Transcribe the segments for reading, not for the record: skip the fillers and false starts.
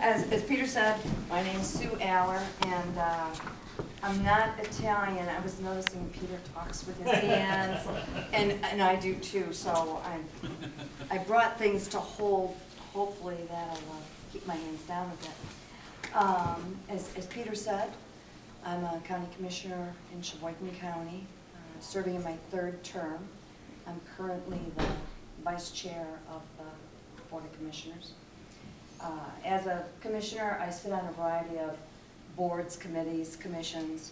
As Peter said, my name's Sue Allor, and I'm not Italian. I was noticing Peter talks with his hands, and I do too. So I brought things to hold. Hopefully that'll keep my hands down a bit. As Peter said, I'm a county commissioner in Sheboygan County, serving in my third term. I'm currently the vice chair of the Board of Commissioners. As a commissioner, I sit on a variety of boards, committees, commissions,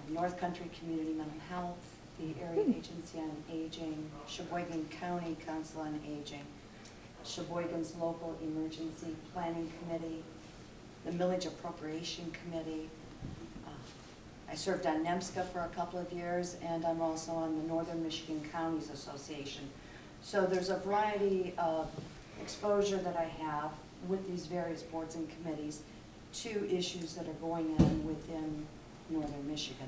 North Country Community Mental Health, the Area Agency on Aging, Sheboygan County Council on Aging, Sheboygan's Local Emergency Planning Committee, the Millage Appropriation Committee. I served on NEMSCA for a couple of years, and I'm also on the Northern Michigan Counties Association. So there's a variety of exposure that I have with these various boards and committees to issues that are going on within Northern Michigan.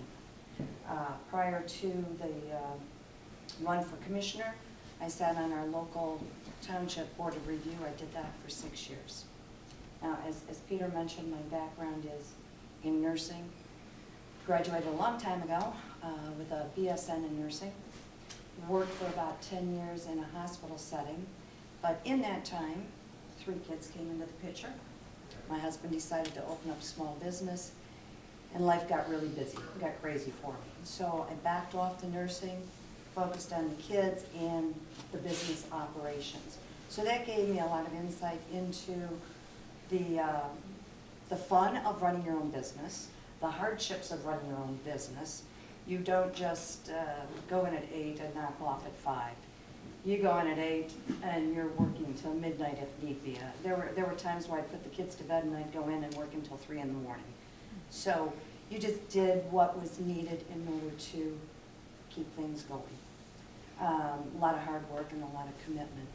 Prior to the run for commissioner, I sat on our local township board of review. I did that for 6 years. Now, as Peter mentioned, my background is in nursing. Graduated a long time ago with a BSN in nursing. Worked for about 10 years in a hospital setting, but in that time, 3 kids came into the picture. My husband decided to open up a small business, and life got really busy, got crazy for me. So I backed off the nursing, focused on the kids and the business operations. So that gave me a lot of insight into the fun of running your own business, the hardships of running your own business. You don't just go in at 8 and knock off at 5. You go in at 8 and you're working until midnight if need be. There were times where I'd put the kids to bed and I'd go in and work until 3 in the morning. So you just did what was needed in order to keep things going. A lot of hard work and a lot of commitment.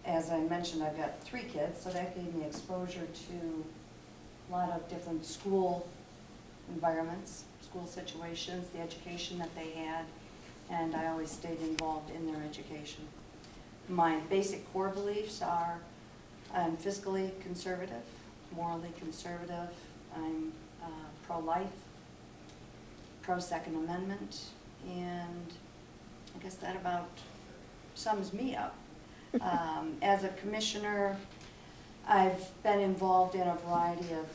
As I mentioned, I've got 3 kids, so that gave me exposure to a lot of different school environments, school situations, the education that they had, and I always stayed involved in their education. My basic core beliefs are I'm fiscally conservative, morally conservative, I'm pro-life, pro-Second Amendment, and I guess that about sums me up. As a commissioner, I've been involved in a variety of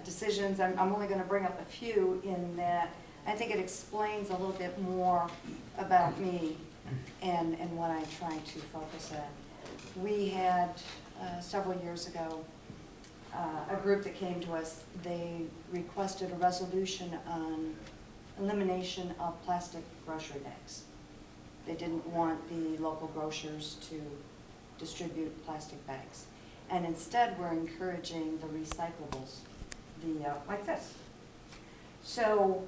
decisions. I'm only going to bring up a few in that I think it explains a little bit more about me and what I try to focus on. We had, several years ago, a group that came to us. They requested a resolution on elimination of plastic grocery bags. They didn't want the local grocers to distribute plastic bags. And instead, we're encouraging the recyclables, like this. So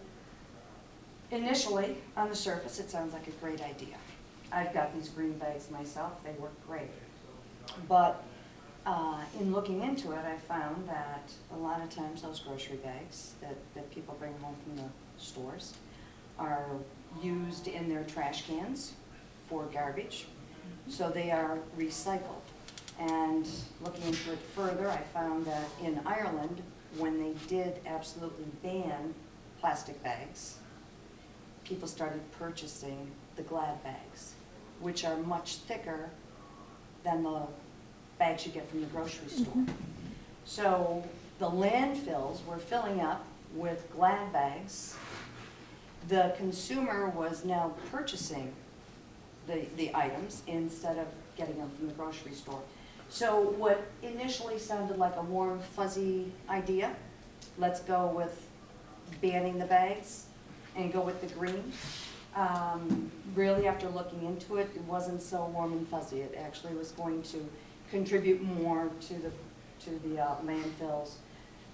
initially, on the surface, it sounds like a great idea. I've got these green bags myself. They work great. But in looking into it, I found that a lot of times those grocery bags that people bring home from the stores are used in their trash cans for garbage. So they are recycled. And looking into it further, I found that in Ireland, when they did absolutely ban plastic bags, people started purchasing the Glad bags, which are much thicker than the bags you get from the grocery store. So the landfills were filling up with Glad bags. The consumer was now purchasing the items instead of getting them from the grocery store. So what initially sounded like a warm, fuzzy idea, let's go with banning the bags and go with the green. Really, after looking into it, it wasn't so warm and fuzzy. It actually was going to contribute more to the landfills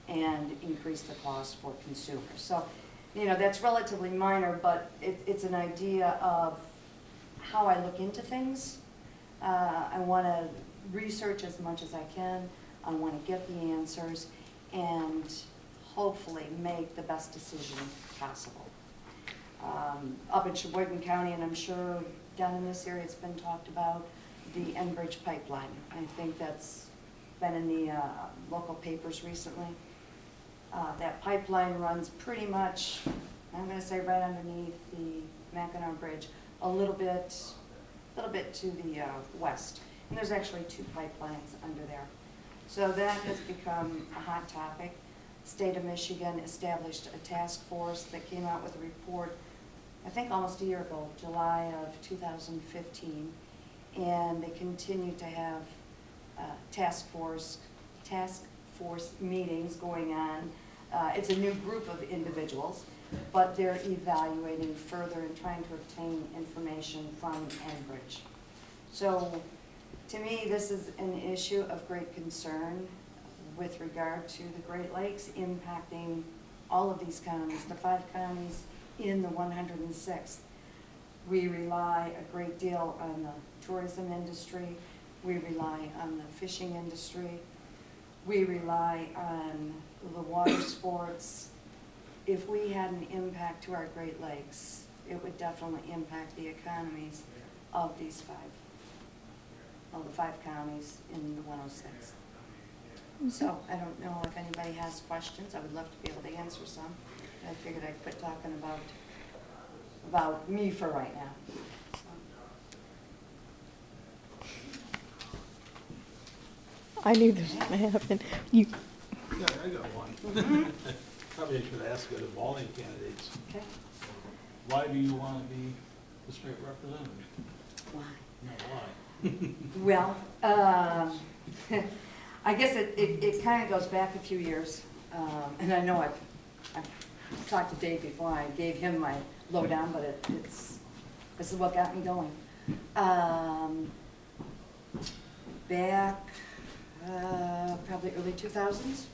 and increase the cost for consumers. So, you know, that's relatively minor, but it's an idea of how I look into things. I want to research as much as I can. I want to get the answers and hopefully make the best decision possible. Up in Sheboygan County, and I'm sure down in this area it's been talked about, the Enbridge pipeline. I think that's been in the local papers recently. That pipeline runs pretty much, I'm going to say right underneath the Mackinac Bridge, a little bit to the west. And there's actually 2 pipelines under there. So that has become a hot topic. State of Michigan established a task force that came out with a report, I think almost a year ago, July of 2015. And they continue to have task force meetings going on. It's a new group of individuals, but they're evaluating further and trying to obtain information from Enbridge. So to me, this is an issue of great concern with regard to the Great Lakes impacting all of these counties, the 5 counties in the 106th. We rely a great deal on the tourism industry. We rely on the fishing industry. We rely on the water sports. If we had an impact to our Great Lakes, it would definitely impact the economies of these 5 counties in the 106th. So I don't know if anybody has questions. I would love to be able to answer some. I figured I'd quit talking about me for right now. I knew this was going to happen. You, Yeah, I got one. Probably I should ask it of all the candidates. Okay. Why do you want to be the state representative? Why? No, why? Well, I guess it kind of goes back a few years, and I know I've talked to Dave before. I gave him my lowdown, but this is what got me going. Back probably early 2000s,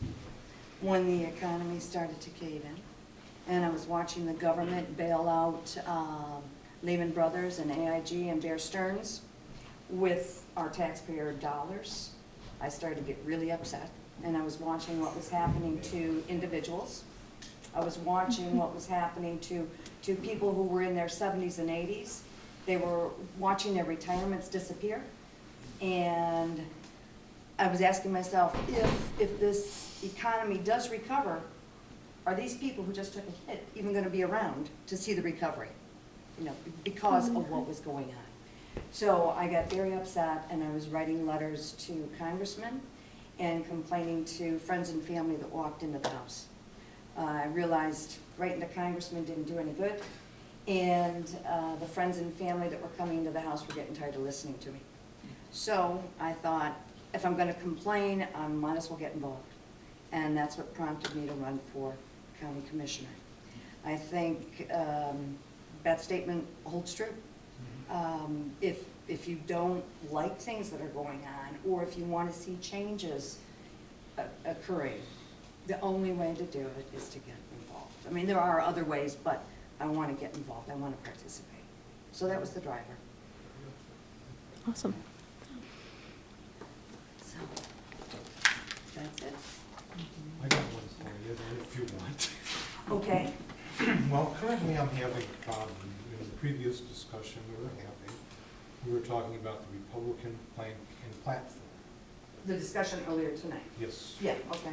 when the economy started to cave in, and I was watching the government bail out Lehman Brothers and AIG and Bear Stearns with our taxpayer dollars. I started to get really upset, and I was watching what was happening to individuals. I was watching what was happening to people who were in their 70s and 80s. They were watching their retirements disappear, and I was asking myself, if this economy does recover, are these people who just took a hit even going to be around to see the recovery? You know, because of what was going on. So I got very upset, and I was writing letters to congressmen and complaining to friends and family that walked into the house. I realized writing to congressmen didn't do any good, and the friends and family that were coming into the house were getting tired of listening to me. So I thought, if I'm going to complain, I might as well get involved. And that's what prompted me to run for county commissioner. I think that statement holds true. If you don't like things that are going on, or if you want to see changes occurring, the only way to do it is to get involved. I mean, there are other ways, but I want to get involved. I want to participate. So that was the driver. awesome. So that's it. I got one for you, if you want. Okay. Well, currently I'm having a problem. In the previous discussion we were talking about the Republican plank and platform. The discussion earlier tonight. Yes. Yeah, okay.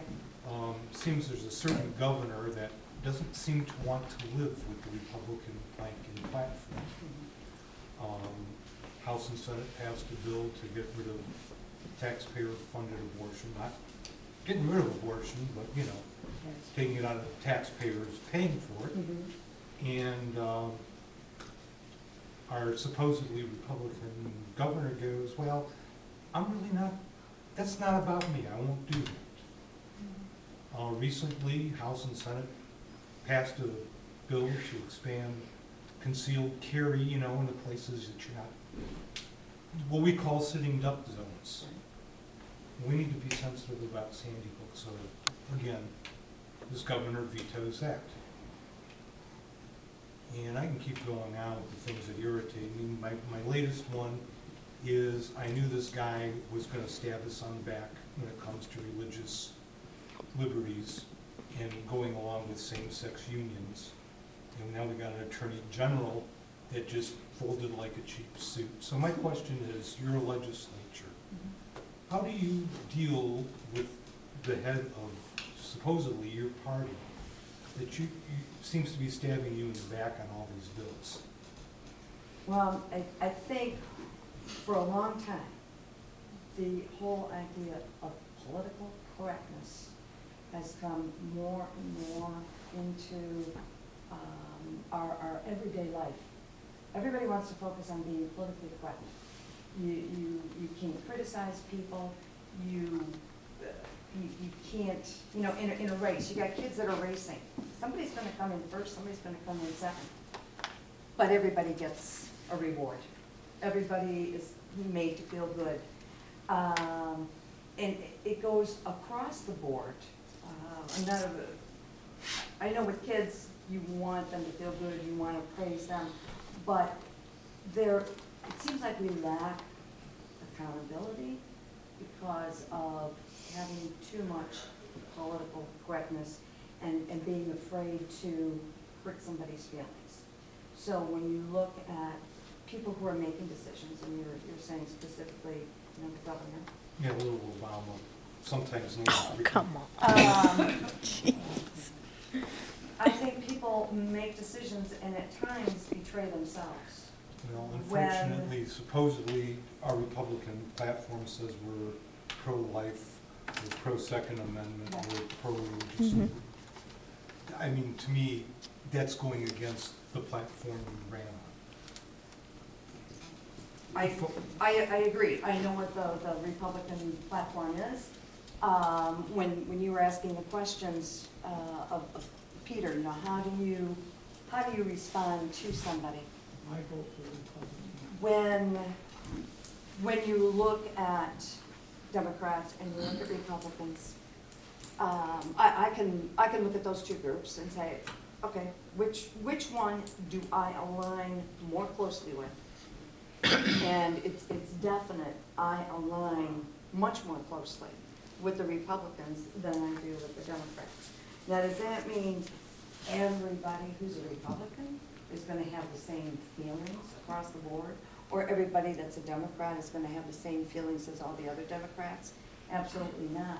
Seems there's a certain governor that doesn't seem to want to live with the Republican plank and platform. House and Senate passed a bill to get rid of taxpayer-funded abortion, not getting rid of abortion, but, you know, taking it out of taxpayers paying for it. And our supposedly Republican governor goes, well, I'm really not, that's not about me, I won't do that. Recently, House and Senate passed a bill to expand concealed carry, you know, in the places that you're not, what we call sitting duck zones. We need to be sensitive about Sandy Hook, so again, this governor vetoes that. And I can keep going on with the things that irritate me. My latest one is I knew this guy was going to stab his son back when it comes to religious liberties and going along with same-sex unions. And now we got an attorney general it just folded like a cheap suit. So my question is, you're a legislature. How do you deal with the head of supposedly your party that you seems to be stabbing you in the back on all these bills? Well, I think for a long time, the whole idea of political correctness has come more and more into our everyday life. Everybody wants to focus on being politically correct. You can't criticize people. You can't, you know, in a race, you got kids that are racing. Somebody's going to come in first, somebody's going to come in second. But everybody gets a reward. Everybody is made to feel good. And it goes across the board. I know with kids, you want them to feel good, you want to praise them, but it seems like we lack accountability because of having too much political correctness and being afraid to hurt somebody's feelings. So when you look at people who are making decisions, and you're saying specifically, you know, the governor. Yeah, little Obama, sometimes named. Oh, come on. I think people make decisions and at times betray themselves. Well, unfortunately, supposedly, our Republican platform says we're pro-life, we're pro-Second Amendment, we're pro-religious. I mean, to me, that's going against the platform we ran on. I agree. I know what the Republican platform is. When you were asking the questions of Peter, you know, how do you respond to somebody? I vote for Republican. When you look at Democrats and you look at Republicans, I can look at those two groups and say, okay, which one do I align more closely with? And it's definite, I align much more closely with the Republicans than I do with the Democrats. Now, does that mean everybody who's a Republican is going to have the same feelings across the board? Or everybody that's a Democrat is going to have the same feelings as all the other Democrats? Absolutely not.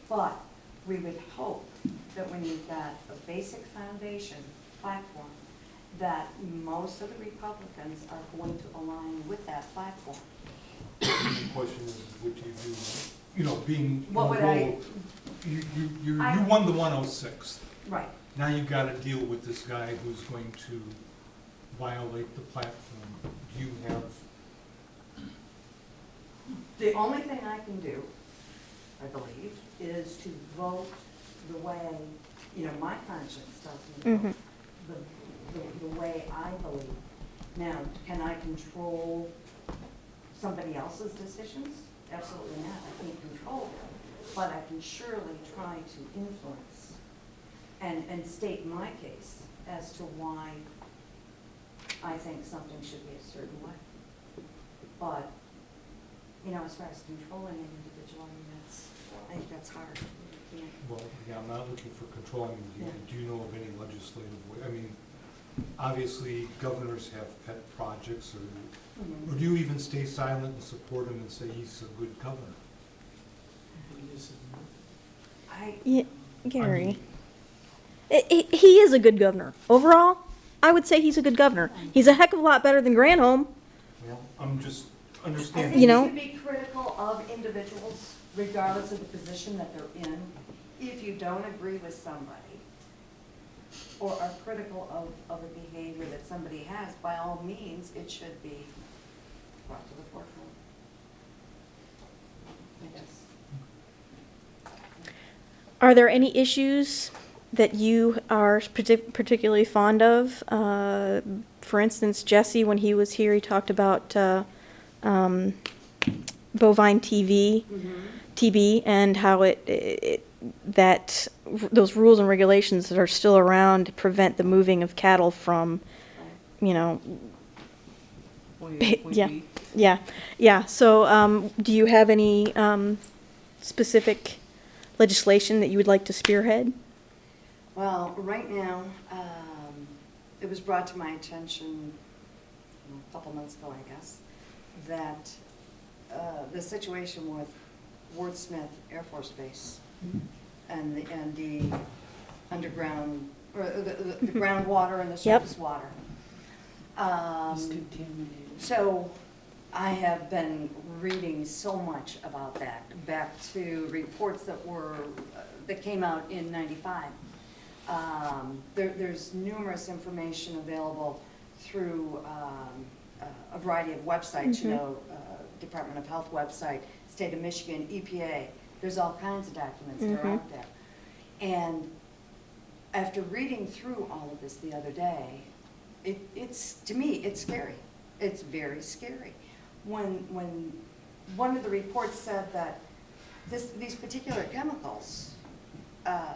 But we would hope that when you've got a basic foundation platform, that most of the Republicans are going to align with that platform. The question is, what do you do? You know, being What would I? You won the 106th. Right. Now you've got to deal with this guy who's going to violate the platform. Do you have? The only thing I can do, I believe, is to vote the way, you know, my conscience tells me to vote, the way I believe. Now, can I control somebody else's decisions? Absolutely not. I can't control them, but I can surely try to influence and state my case as to why I think something should be a certain way. But, you know, as far as controlling an individual, I think that's hard. You can't. Well, yeah, I'm not looking for controlling. Yeah. Do you know of any legislative way? I mean, obviously, governors have pet projects, or do you even stay silent and support him and say he's a good governor? Yeah, Gary. He is a good governor. Overall, I would say he's a good governor. He's a heck of a lot better than Granholm. Well, I'm just I understanding. think You know? you should be critical of individuals, regardless of the position that they're in. If you don't agree with somebody, or are critical of a behavior that somebody has, by all means, it should be brought to the forefront, I guess. Are there any issues that you are particularly fond of? For instance, Jesse, when he was here, he talked about bovine TB, and how that those rules and regulations that are still around prevent the moving of cattle from, you know, yeah. So, do you have any specific legislation that you would like to spearhead? Well, right now, it was brought to my attention a couple months ago, I guess, that the situation with Wordsmith Air Force Base and the underground, or the groundwater and the Yep. surface water. It's contaminated. So I have been reading so much about that, back to reports that came out in '95. There's numerous information available through a variety of websites, you know, Department of Health website, State of Michigan, EPA. There's all kinds of documents that are out there. And after reading through all of this the other day, to me, it's scary. It's very scary. When one of the reports said that these particular chemicals, I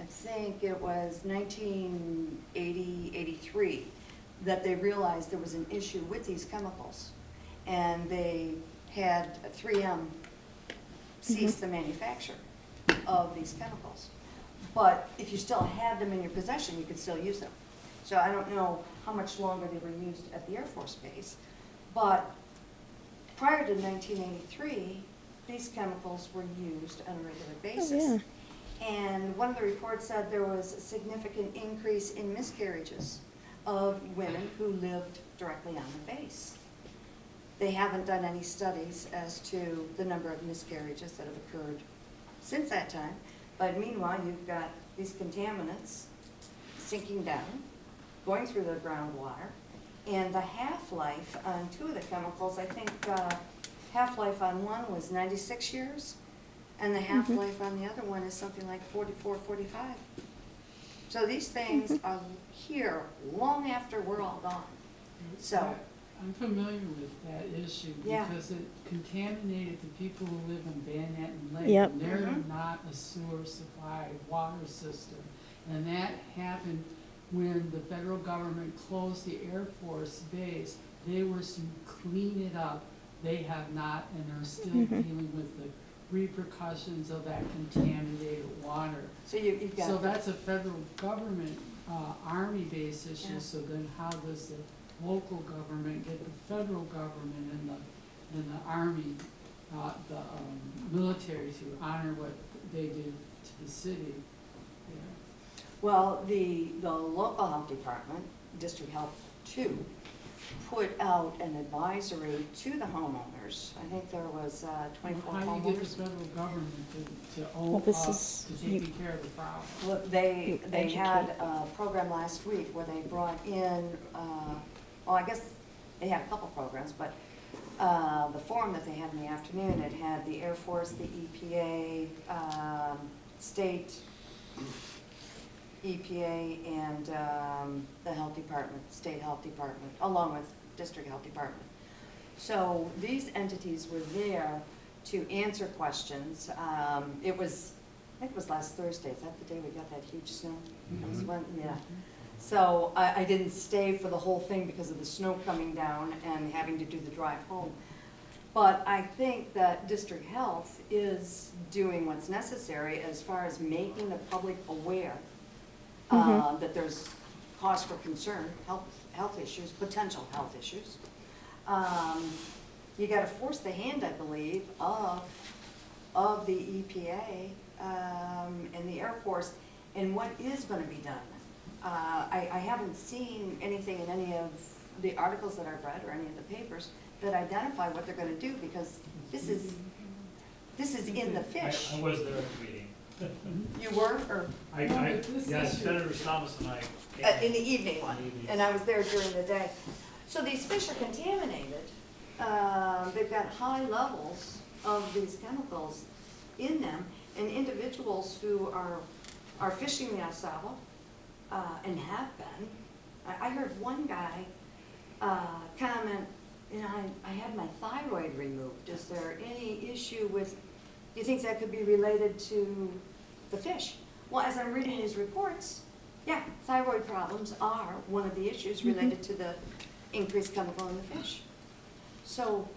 think it was 1980, 83, that they realized there was an issue with these chemicals. And they had 3M cease the manufacture of these chemicals. But if you still had them in your possession, you could still use them. So I don't know how much longer they were used at the Air Force Base. But prior to 1983, these chemicals were used on a regular basis. Oh, And one of the reports said there was a significant increase in miscarriages of women who lived directly on the base. They haven't done any studies as to the number of miscarriages that have occurred since that time. But meanwhile, you've got these contaminants sinking down, going through the groundwater, and the half-life on two of the chemicals, I think half-life on one was 96 years, and the half-life on the other one is something like 44, 45. So these things are here long after we're all gone. So, I'm familiar with that issue Yeah. because it contaminated the people who live in Van Neten Lake. Yep. And they're Mhm. not a sewer supply water system. And that happened when the federal government closed the Air Force Base. They were to clean it up. They have not and are still dealing with the repercussions of that contaminated water. so you've got. So that's a federal government, Army-based issue, Yeah. so then how does the local government get the federal government and the Army, military to honor what they did to the city? Yeah. Well, the local health department, District Health 2, put out an advisory to the homeowners. I think there was 24 How do you get the homeowners. federal government to Well, own this up is- to taking care of the problem? Well, they had Educate. a program last week where they brought in, well, I guess they had a couple programs, but the forum that they had in the afternoon, it had the Air Force, the EPA, state EPA, and the health department, state health department, along with district health department. So these entities were there to answer questions. It was, I think it was last Thursday, is that the day we got that huge snow? That was when, yeah. So I didn't stay for the whole thing because of the snow coming down and having to do the drive home. But I think that district health is doing what's necessary as far as making the public aware that there's cause for concern, health issues, potential health issues. You gotta force the hand, I believe, of the EPA and the Air Force in what is gonna be done. I haven't seen anything in any of the articles that I've read or any of the papers that identify what they're gonna do, because this is in the fish. I was there at the meeting. You were, or Yes, Senator Thomas and I. in the evening one, In the evening. and I was there during the day. So these fish are contaminated. They've got high levels of these chemicals in them, and individuals who are fishing the Asaba, and have been. I heard one guy comment, you know, I had my thyroid removed. Is there any issue with, do you think that could be related to the fish? Well, as I'm reading these reports, yeah, thyroid problems are one of the issues related to the increased chemical in the fish. So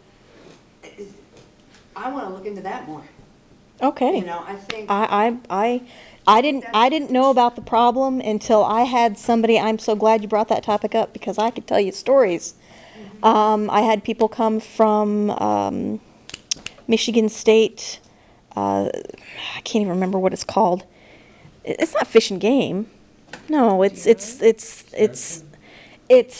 I want to look into that more. Okay. You know, I think. I didn't know about the problem until I had somebody. I'm so glad you brought that topic up because I could tell you stories I had people come from Michigan State. I can't even remember what it's called. It's not Fish and Game. No, it's.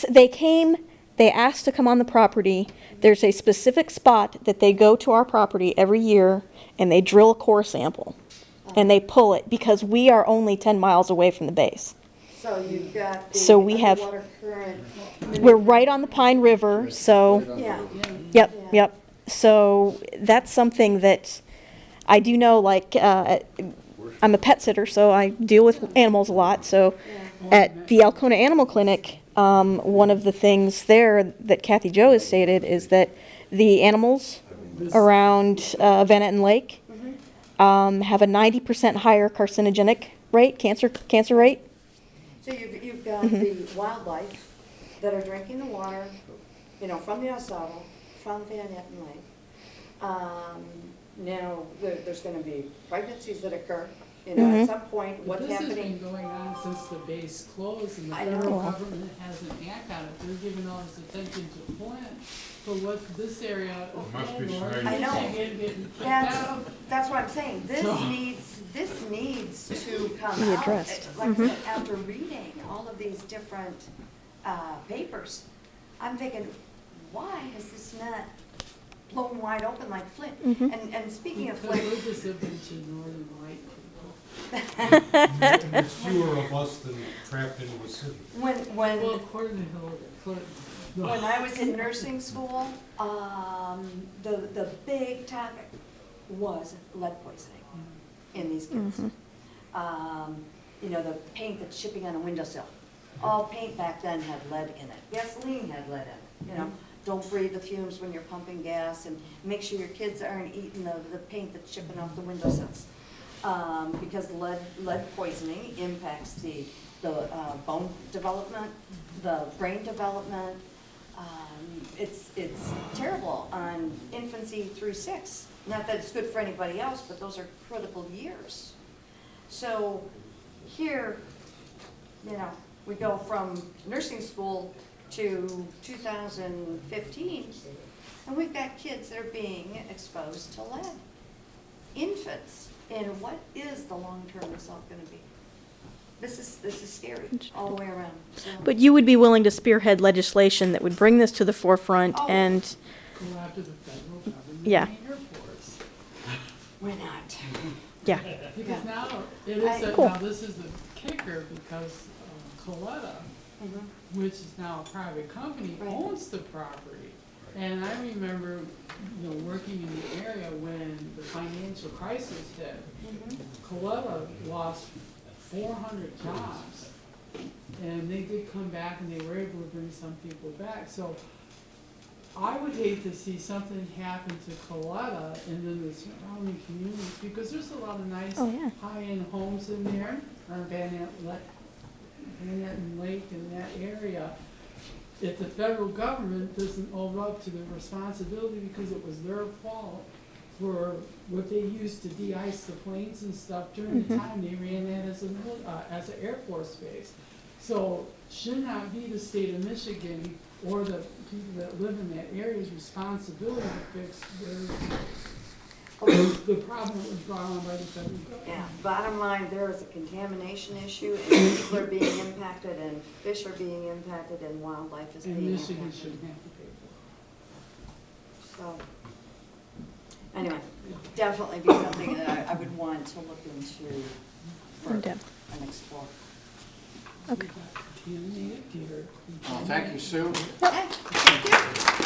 They came. They asked to come on the property. There's a specific spot that they go to our property every year, and they drill a core sample, and they pull it because we are only 10 miles away from the base. So you've got the So we have- underwater current. We're right on the Pine River, so. Yeah. Yep, Yeah. yep. So that's something that I do know, like, I'm a pet sitter, so I deal with animals a lot. So at the Alcona Animal Clinic, one of the things there that Kathy Jo has stated is that the animals around Van Etten Lake have a 90% higher carcinogenic rate, cancer rate. So you've got the wildlife that are drinking the water, you know, from the Osado, from Van Etten Lake. Now, there's gonna be pregnancies that occur, you know, at some point, But what's this has happening. been going on since the base closed, and the I federal know. government hasn't acted on it. They're giving all this attention to Flint, but what this area of Must be Allor, smart. I know. Michigan getting kicked out. That's what I'm saying, this So- needs to come Be out. addressed. Like I said, after reading all of these different, papers, I'm thinking, why has this not blown wide open like Flint? And speaking of Because Flint, we're just a bunch of northern white people. And there's fewer of us than trapped into a city. Well, according to Hillary Clinton. No. when I was in nursing school, the big topic was lead poisoning in these kids. You know, the paint that's shipping on a windowsill. All paint back then had lead in it. Gasoline had lead in it, you know. Don't breathe the fumes when you're pumping gas, and make sure your kids aren't eating the paint that's shipping off the windowsills. Because lead poisoning impacts the bone development, the brain development. It's terrible on infancy through 6. Not that it's good for anybody else, but those are critical years. So here, you know, we go from nursing school to 2015, and we've got kids that are being exposed to lead. Infants, and what is the long-term result gonna be? This is scary all the way around. So. But you would be willing to spearhead legislation that would bring this to the forefront Oh. and, Go after the federal government Yeah. and the Air Force. We're not. yeah. Because now, Cool. now this is the kicker, because Coletta, which is now a private company, Right. owns the property. And I remember, you know, working in the area when the financial crisis hit. Coletta lost 400 jobs. And they did come back and they were able to bring some people back. So I would hate to see something happen to Coletta and then the surrounding communities, because there's a lot of nice Oh, yeah. high-end homes in there on Van Etten Lake in that area. If the federal government doesn't own up to the responsibility, because it was their fault for what they used to de-ice the planes and stuff during the time they ran that as an Air Force base. So should not be the state of Michigan or the people that live in that area's responsibility to fix the problem that was brought on by the federal government. Yeah, bottom line, there is a contamination issue, and people are being impacted, and fish are being impacted, and wildlife is And being Michigan impacted. shouldn't have to pay for So, anyway, definitely be something that I would want to look into further depth. and explore. it. We got contaminated deer. Thank you, Sue. Okay, thank you.